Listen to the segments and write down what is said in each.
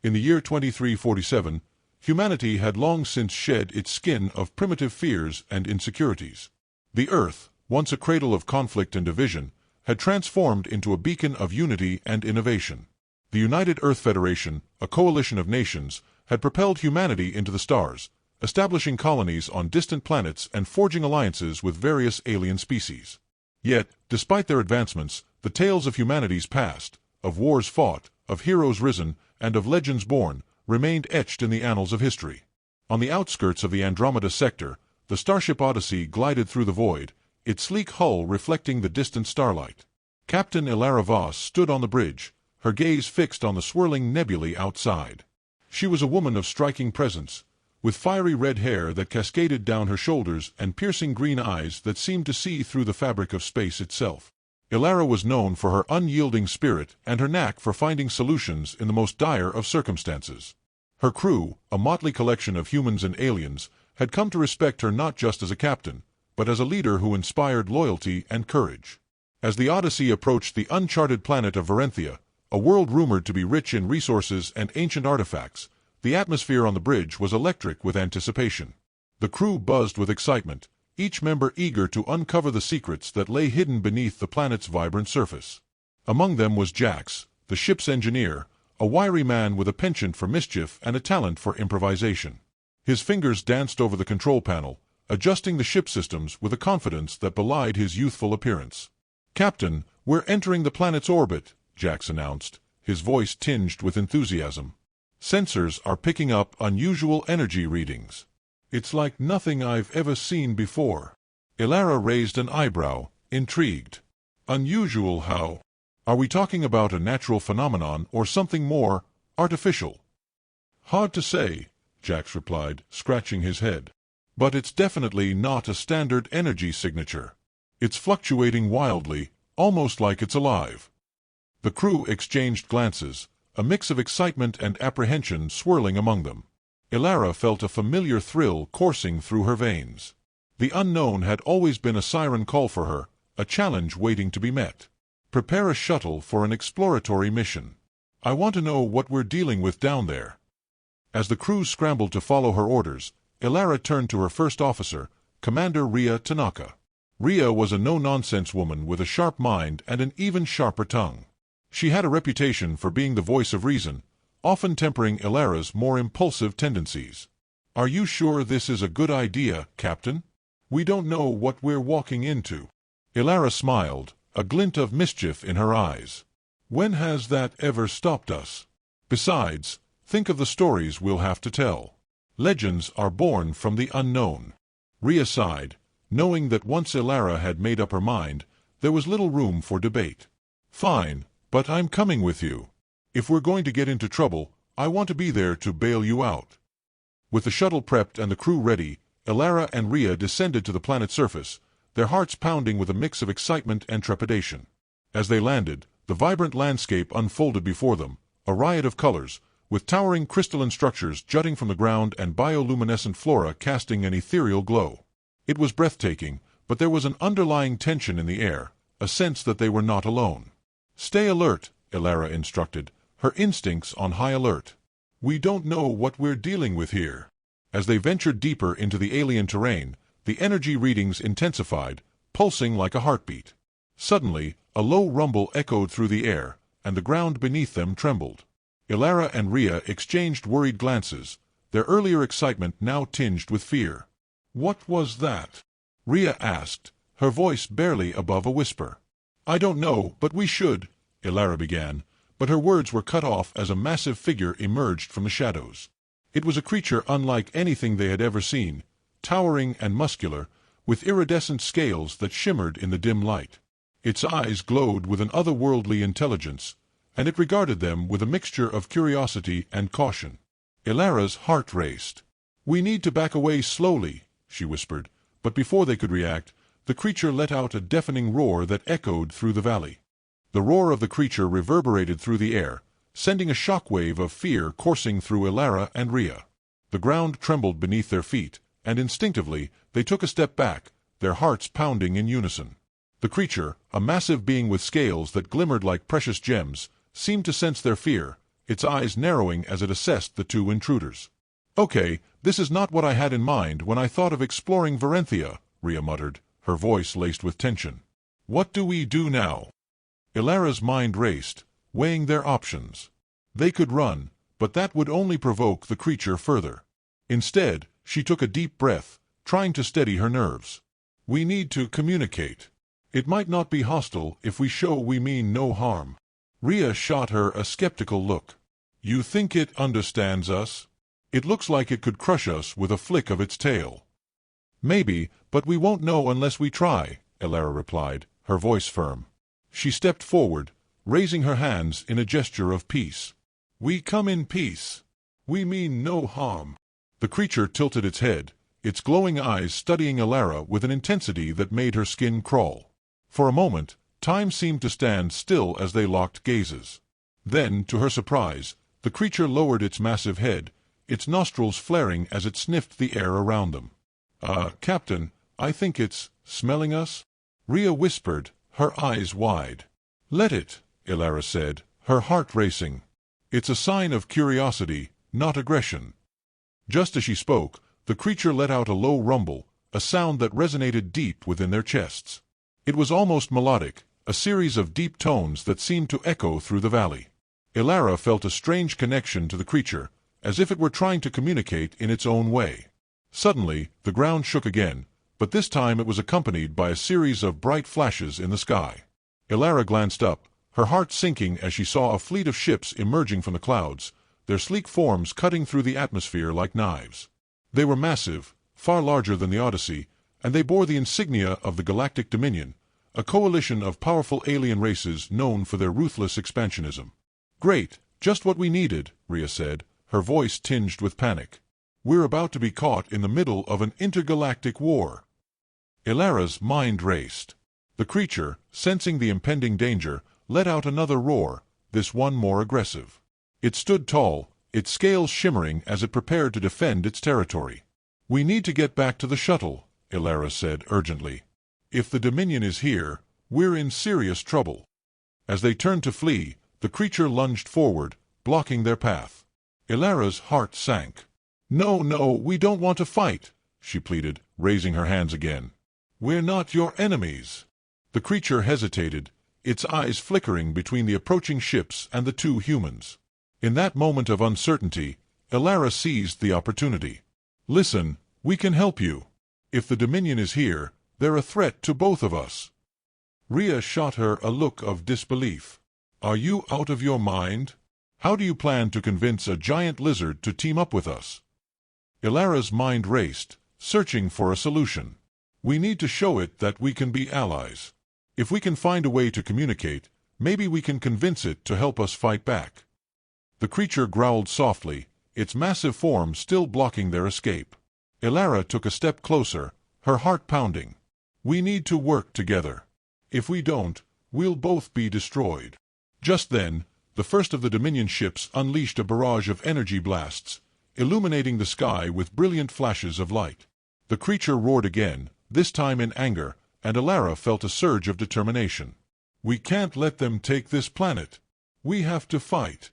In the year 2347, humanity had long since shed its skin of primitive fears and insecurities. The Earth, once a cradle of conflict and division, had transformed into a beacon of unity and innovation. The United Earth Federation, a coalition of nations, had propelled humanity into the stars, establishing colonies on distant planets and forging alliances with various alien species. Yet, despite their advancements, the tales of humanity's past, of wars fought, of heroes risen, and of legends born, remained etched in the annals of history. On the outskirts of the Andromeda sector, the starship Odyssey glided through the void, its sleek hull reflecting the distant starlight. Captain Ilara Voss stood on the bridge, her gaze fixed on the swirling nebulae outside. She was a woman of striking presence, with fiery red hair that cascaded down her shoulders and piercing green eyes that seemed to see through the fabric of space itself. Ilara was known for her unyielding spirit and her knack for finding solutions in the most dire of circumstances. Her crew, a motley collection of humans and aliens, had come to respect her not just as a captain, but as a leader who inspired loyalty and courage. As the Odyssey approached the uncharted planet of Varenthia, a world rumored to be rich in resources and ancient artifacts, the atmosphere on the bridge was electric with anticipation. The crew buzzed with excitement, each member eager to uncover the secrets that lay hidden beneath the planet's vibrant surface. Among them was Jax, the ship's engineer, a wiry man with a penchant for mischief and a talent for improvisation. His fingers danced over the control panel, adjusting the ship systems with a confidence that belied his youthful appearance. "Captain, we're entering the planet's orbit," Jax announced, his voice tinged with enthusiasm. "Sensors are picking up unusual energy readings. It's like nothing I've ever seen before." Ilara raised an eyebrow, intrigued. "Unusual how? Are we talking about a natural phenomenon or something more artificial?" "Hard to say," Jax replied, scratching his head. "But it's definitely not a standard energy signature. It's fluctuating wildly, almost like it's alive." The crew exchanged glances, a mix of excitement and apprehension swirling among them. Ilara felt a familiar thrill coursing through her veins. The unknown had always been a siren call for her, a challenge waiting to be met. "Prepare a shuttle for an exploratory mission. I want to know what we're dealing with down there." As the crew scrambled to follow her orders, Ilara turned to her first officer, Commander Ria Tanaka. Ria was a no-nonsense woman with a sharp mind and an even sharper tongue. She had a reputation for being the voice of reason, often tempering Ilara's more impulsive tendencies. "Are you sure this is a good idea, Captain? We don't know what we're walking into." Ilara smiled, a glint of mischief in her eyes. "When has that ever stopped us? Besides, think of the stories we'll have to tell. Legends are born from the unknown." Ria sighed, knowing that once Ilara had made up her mind, there was little room for debate. "Fine, but I'm coming with you. If we're going to get into trouble, I want to be there to bail you out." With the shuttle prepped and the crew ready, Ilara and Ria descended to the planet's surface, their hearts pounding with a mix of excitement and trepidation. As they landed, the vibrant landscape unfolded before them, a riot of colors, with towering crystalline structures jutting from the ground and bioluminescent flora casting an ethereal glow. It was breathtaking, but there was an underlying tension in the air, a sense that they were not alone. "Stay alert," Ilara instructed, her instincts on high alert. "We don't know what we're dealing with here." As they ventured deeper into the alien terrain, the energy readings intensified, pulsing like a heartbeat. Suddenly, a low rumble echoed through the air, and the ground beneath them trembled. Ilara and Ria exchanged worried glances, their earlier excitement now tinged with fear. "What was that?" Ria asked, her voice barely above a whisper. "I don't know, but we should," Ilara began, but her words were cut off as a massive figure emerged from the shadows. It was a creature unlike anything they had ever seen, towering and muscular, with iridescent scales that shimmered in the dim light. Its eyes glowed with an otherworldly intelligence, and it regarded them with a mixture of curiosity and caution. Ilara's heart raced. "We need to back away slowly," she whispered, but before they could react, the creature let out a deafening roar that echoed through the valley. The roar of the creature reverberated through the air, sending a shockwave of fear coursing through Ilara and Ria. The ground trembled beneath their feet, and instinctively they took a step back, their hearts pounding in unison. The creature, a massive being with scales that glimmered like precious gems, seemed to sense their fear, its eyes narrowing as it assessed the two intruders. "Okay, this is not what I had in mind when I thought of exploring Varenthia," Rhea muttered, her voice laced with tension. "What do we do now?" Ilara's mind raced, weighing their options. They could run, but that would only provoke the creature further. Instead, she took a deep breath, trying to steady her nerves. "We need to communicate. It might not be hostile if we show we mean no harm." Rhea shot her a skeptical look. "You think it understands us? It looks like it could crush us with a flick of its tail." "Maybe, but we won't know unless we try," Ilara replied, her voice firm. She stepped forward, raising her hands in a gesture of peace. "We come in peace. We mean no harm." The creature tilted its head, its glowing eyes studying Ilara with an intensity that made her skin crawl. For a moment, time seemed to stand still as they locked gazes. Then, to her surprise, the creature lowered its massive head, its nostrils flaring as it sniffed the air around them. Captain, I think it's smelling us?" Rhea whispered, her eyes wide. "Let it," Ilara said, her heart racing. "It's a sign of curiosity, not aggression." Just as she spoke, the creature let out a low rumble, a sound that resonated deep within their chests. It was almost melodic, a series of deep tones that seemed to echo through the valley. Ilara felt a strange connection to the creature, as if it were trying to communicate in its own way. Suddenly, the ground shook again, but this time it was accompanied by a series of bright flashes in the sky. Ilara glanced up, her heart sinking as she saw a fleet of ships emerging from the clouds, their sleek forms cutting through the atmosphere like knives. They were massive, far larger than the Odyssey, and they bore the insignia of the Galactic Dominion, a coalition of powerful alien races known for their ruthless expansionism. "Great, just what we needed," Rhea said, her voice tinged with panic. "We're about to be caught in the middle of an intergalactic war." Ilara's mind raced. The creature, sensing the impending danger, let out another roar, this one more aggressive. It stood tall, its scales shimmering as it prepared to defend its territory. "We need to get back to the shuttle," Ilara said urgently. "If the Dominion is here, we're in serious trouble." As they turned to flee, the creature lunged forward, blocking their path. Ilara's heart sank. "No, no, we don't want to fight," she pleaded, raising her hands again. "We're not your enemies." The creature hesitated, its eyes flickering between the approaching ships and the two humans. In that moment of uncertainty, Ilara seized the opportunity. "Listen, we can help you. If the Dominion is here, they're a threat to both of us." Rhea shot her a look of disbelief. "Are you out of your mind? How do you plan to convince a giant lizard to team up with us?" Ilara's mind raced, searching for a solution. "We need to show it that we can be allies. If we can find a way to communicate, maybe we can convince it to help us fight back." The creature growled softly, its massive form still blocking their escape. Ilara took a step closer, her heart pounding. "We need to work together. If we don't, we'll both be destroyed." Just then, the first of the Dominion ships unleashed a barrage of energy blasts, illuminating the sky with brilliant flashes of light. The creature roared again, this time in anger, and Ilara felt a surge of determination. "We can't let them take this planet. We have to fight."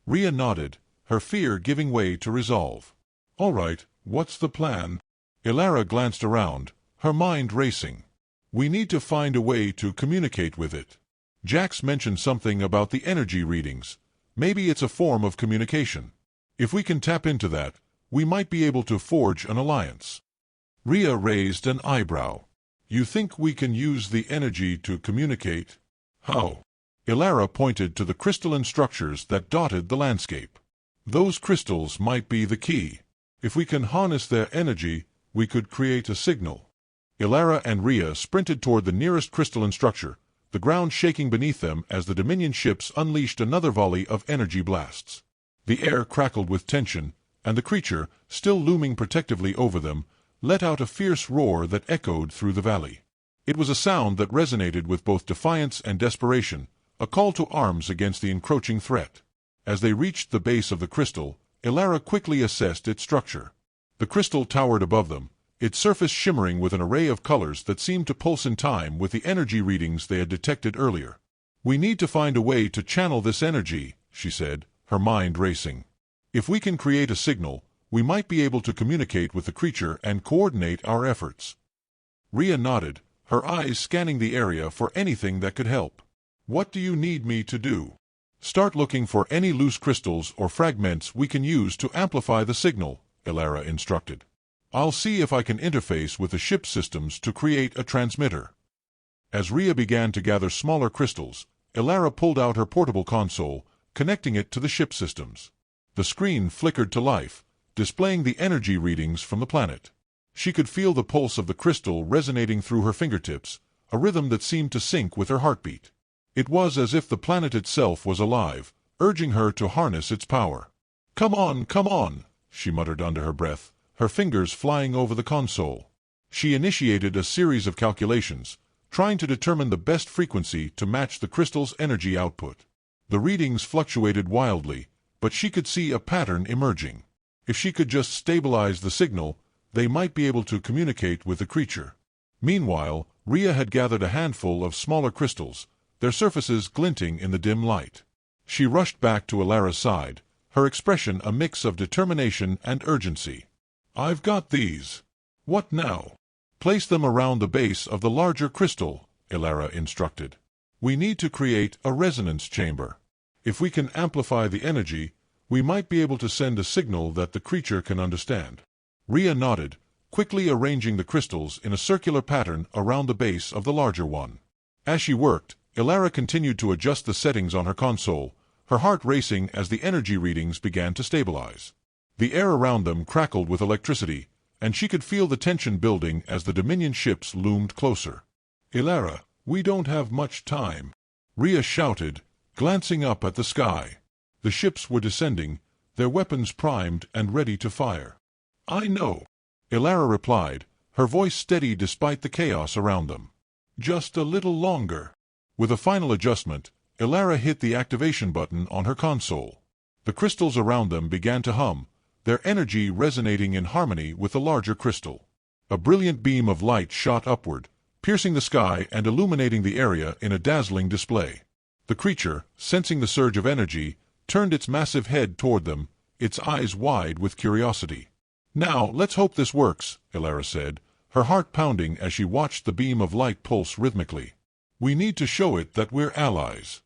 Rhea nodded, her fear giving way to resolve. "All right, what's the plan?" Ilara glanced around, her mind racing. "We need to find a way to communicate with it. Jax mentioned something about the energy readings. Maybe it's a form of communication. If we can tap into that, we might be able to forge an alliance." Rhea raised an eyebrow. "You think we can use the energy to communicate? How?" Ilara pointed to the crystalline structures that dotted the landscape. "Those crystals might be the key. If we can harness their energy, we could create a signal." Ilara and Rhea sprinted toward the nearest crystalline structure, the ground shaking beneath them as the Dominion ships unleashed another volley of energy blasts. The air crackled with tension, and the creature, still looming protectively over them, let out a fierce roar that echoed through the valley. It was a sound that resonated with both defiance and desperation, a call to arms against the encroaching threat. As they reached the base of the crystal, Ilara quickly assessed its structure. The crystal towered above them, its surface shimmering with an array of colors that seemed to pulse in time with the energy readings they had detected earlier. "We need to find a way to channel this energy," she said, her mind racing. If we can create a signal, we might be able to communicate with the creature and coordinate our efforts. Rhea nodded, her eyes scanning the area for anything that could help. What do you need me to do? Start looking for any loose crystals or fragments we can use to amplify the signal, Elara instructed. I'll see if I can interface with the ship's systems to create a transmitter. As Rhea began to gather smaller crystals, Elara pulled out her portable console, connecting it to the ship systems. The screen flickered to life, displaying the energy readings from the planet. She could feel the pulse of the crystal resonating through her fingertips, a rhythm that seemed to sync with her heartbeat. It was as if the planet itself was alive, urging her to harness its power. Come on, she muttered under her breath, her fingers flying over the console. She initiated a series of calculations, trying to determine the best frequency to match the crystal's energy output. The readings fluctuated wildly, but she could see a pattern emerging. If she could just stabilize the signal, they might be able to communicate with the creature. Meanwhile, Rhea had gathered a handful of smaller crystals, their surfaces glinting in the dim light. She rushed back to Elara's side, her expression a mix of determination and urgency. I've got these. What now? Place them around the base of the larger crystal, Elara instructed. We need to create a resonance chamber. If we can amplify the energy, we might be able to send a signal that the creature can understand. Rhea nodded, quickly arranging the crystals in a circular pattern around the base of the larger one. As she worked, Elara continued to adjust the settings on her console, her heart racing as the energy readings began to stabilize. The air around them crackled with electricity, and she could feel the tension building as the Dominion ships loomed closer. Elara, we don't have much time, Rhea shouted, glancing up at the sky. The ships were descending, their weapons primed and ready to fire. I know, Elara replied, her voice steady despite the chaos around them. Just a little longer. With a final adjustment, Elara hit the activation button on her console. The crystals around them began to hum, their energy resonating in harmony with the larger crystal. A brilliant beam of light shot upward, piercing the sky and illuminating the area in a dazzling display. The creature, sensing the surge of energy, turned its massive head toward them, its eyes wide with curiosity. Now, let's hope this works, Elara said, her heart pounding as she watched the beam of light pulse rhythmically. We need to show it that we're allies.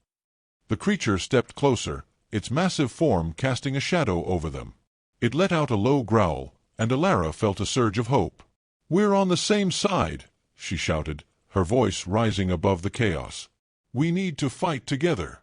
The creature stepped closer, its massive form casting a shadow over them. It let out a low growl, and Elara felt a surge of hope. We're on the same side, she shouted, her voice rising above the chaos. We need to fight together.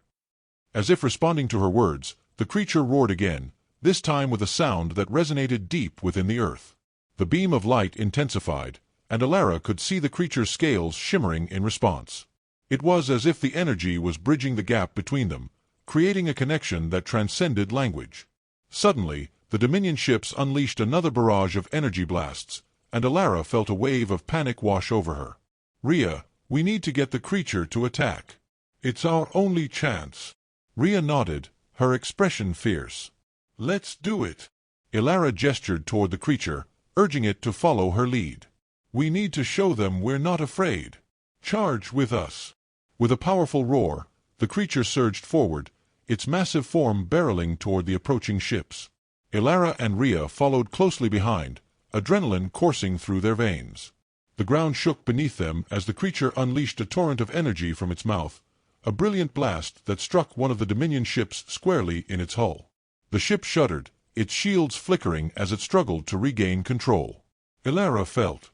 As if responding to her words, the creature roared again, this time with a sound that resonated deep within the earth. The beam of light intensified, and Elara could see the creature's scales shimmering in response. It was as if the energy was bridging the gap between them, creating a connection that transcended language. Suddenly, the Dominion ships unleashed another barrage of energy blasts, and Elara felt a wave of panic wash over her. Rhea, we need to get the creature to attack. It's our only chance. Rhea nodded, her expression fierce. Let's do it. Elara gestured toward the creature, urging it to follow her lead. We need to show them we're not afraid. Charge with us. With a powerful roar, the creature surged forward, its massive form barreling toward the approaching ships. Elara and Rhea followed closely behind, adrenaline coursing through their veins. The ground shook beneath them as the creature unleashed a torrent of energy from its mouth, a brilliant blast that struck one of the Dominion ships squarely in its hull. The ship shuddered, its shields flickering as it struggled to regain control. Elara felt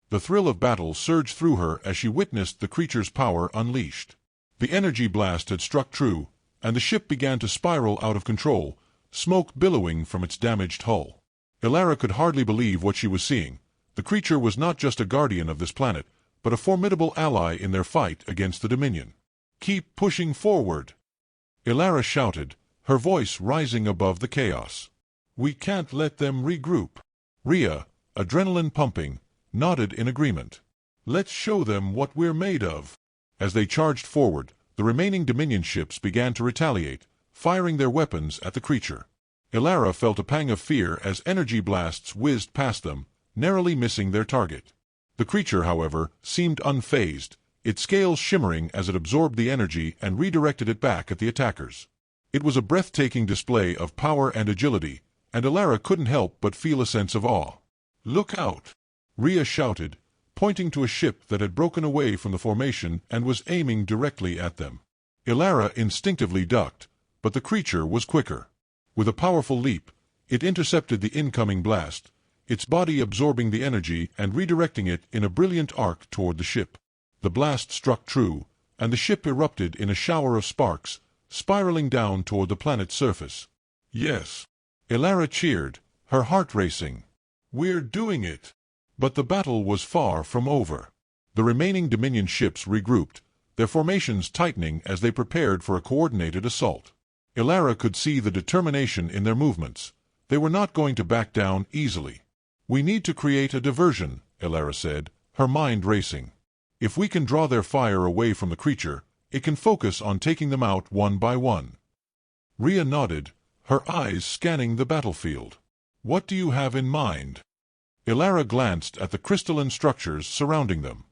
the thrill of battle surge through her as she witnessed the creature's power unleashed. The energy blast had struck true, and the ship began to spiral out of control, smoke billowing from its damaged hull. Elara could hardly believe what she was seeing. The creature was not just a guardian of this planet, but a formidable ally in their fight against the Dominion. Keep pushing forward, Elara shouted, her voice rising above the chaos. We can't let them regroup. Rhea, adrenaline pumping, nodded in agreement. Let's show them what we're made of. As they charged forward, the remaining Dominion ships began to retaliate, firing their weapons at the creature. Elara felt a pang of fear as energy blasts whizzed past them, narrowly missing their target. The creature, however, seemed unfazed, its scales shimmering as it absorbed the energy and redirected it back at the attackers. It was a breathtaking display of power and agility, and Elara couldn't help but feel a sense of awe. "Look out!" Rhea shouted, pointing to a ship that had broken away from the formation and was aiming directly at them. Elara instinctively ducked, but the creature was quicker. With a powerful leap, it intercepted the incoming blast, its body absorbing the energy and redirecting it in a brilliant arc toward the ship. The blast struck true, and the ship erupted in a shower of sparks, spiraling down toward the planet's surface. "Yes!" Elara cheered, her heart racing. "We're doing it!" But the battle was far from over. The remaining Dominion ships regrouped, their formations tightening as they prepared for a coordinated assault. Elara could see the determination in their movements. They were not going to back down easily. "We need to create a diversion," Elara said, her mind racing. "If we can draw their fire away from the creature, it can focus on taking them out one by one." Rhea nodded, her eyes scanning the battlefield. "What do you have in mind?" Elara glanced at the crystalline structures surrounding them.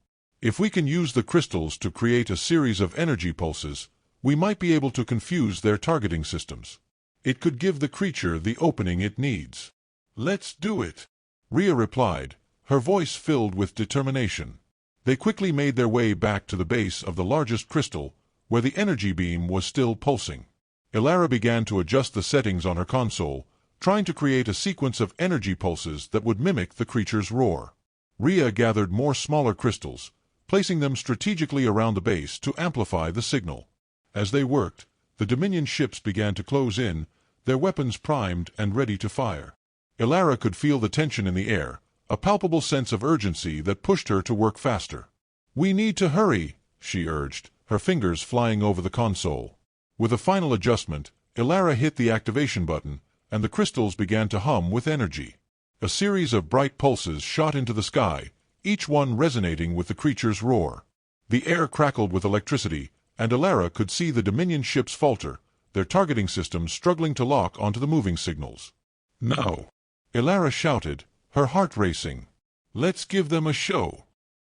"If we can use the crystals to create a series of energy pulses, we might be able to confuse their targeting systems. It could give the creature the opening it needs." "Let's do it," Rhea replied, her voice filled with determination. They quickly made their way back to the base of the largest crystal, where the energy beam was still pulsing. Elara began to adjust the settings on her console, trying to create a sequence of energy pulses that would mimic the creature's roar. Rhea gathered more smaller crystals, placing them strategically around the base to amplify the signal. As they worked, the Dominion ships began to close in, their weapons primed and ready to fire. Elara could feel the tension in the air, a palpable sense of urgency that pushed her to work faster. "We need to hurry," she urged, her fingers flying over the console. With a final adjustment, Elara hit the activation button, and the crystals began to hum with energy. A series of bright pulses shot into the sky, each one resonating with the creature's roar. The air crackled with electricity, and Elara could see the Dominion ships falter, their targeting systems struggling to lock onto the moving signals. "Now!" Elara shouted, her heart racing. "Let's give them a show."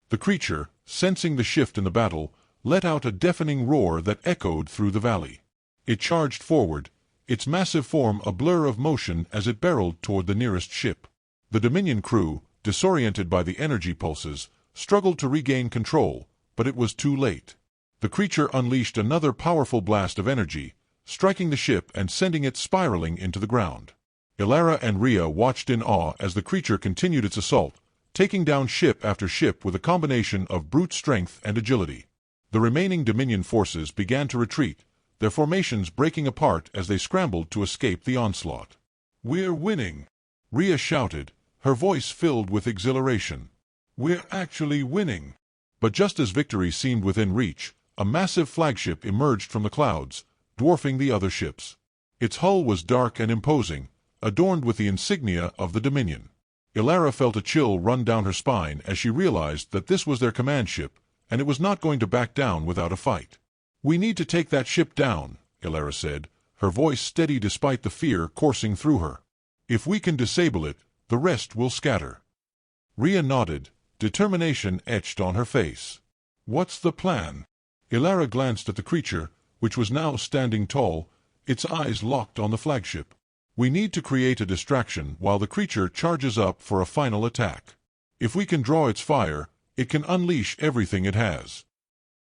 The creature, sensing the shift in the battle, let out a deafening roar that echoed through the valley. It charged forward, its massive form a blur of motion as it barreled toward the nearest ship. The Dominion crew, disoriented by the energy pulses, struggled to regain control, but it was too late. The creature unleashed another powerful blast of energy, striking the ship and sending it spiraling into the ground. Elara and Rhea watched in awe as the creature continued its assault, taking down ship after ship with a combination of brute strength and agility. The remaining Dominion forces began to retreat, their formations breaking apart as they scrambled to escape the onslaught. "We're winning!" Rhea shouted, her voice filled with exhilaration. "We're actually winning!" But just as victory seemed within reach, a massive flagship emerged from the clouds, dwarfing the other ships. Its hull was dark and imposing, adorned with the insignia of the Dominion. Elara felt a chill run down her spine as she realized that this was their command ship, and it was not going to back down without a fight. "We need to take that ship down," Elara said, her voice steady despite the fear coursing through her. "If we can disable it, the rest will scatter." Rhea nodded, determination etched on her face. "What's the plan?" Elara glanced at the creature, which was now standing tall, its eyes locked on the flagship. "We need to create a distraction while the creature charges up for a final attack. If we can draw its fire, it can unleash everything it has."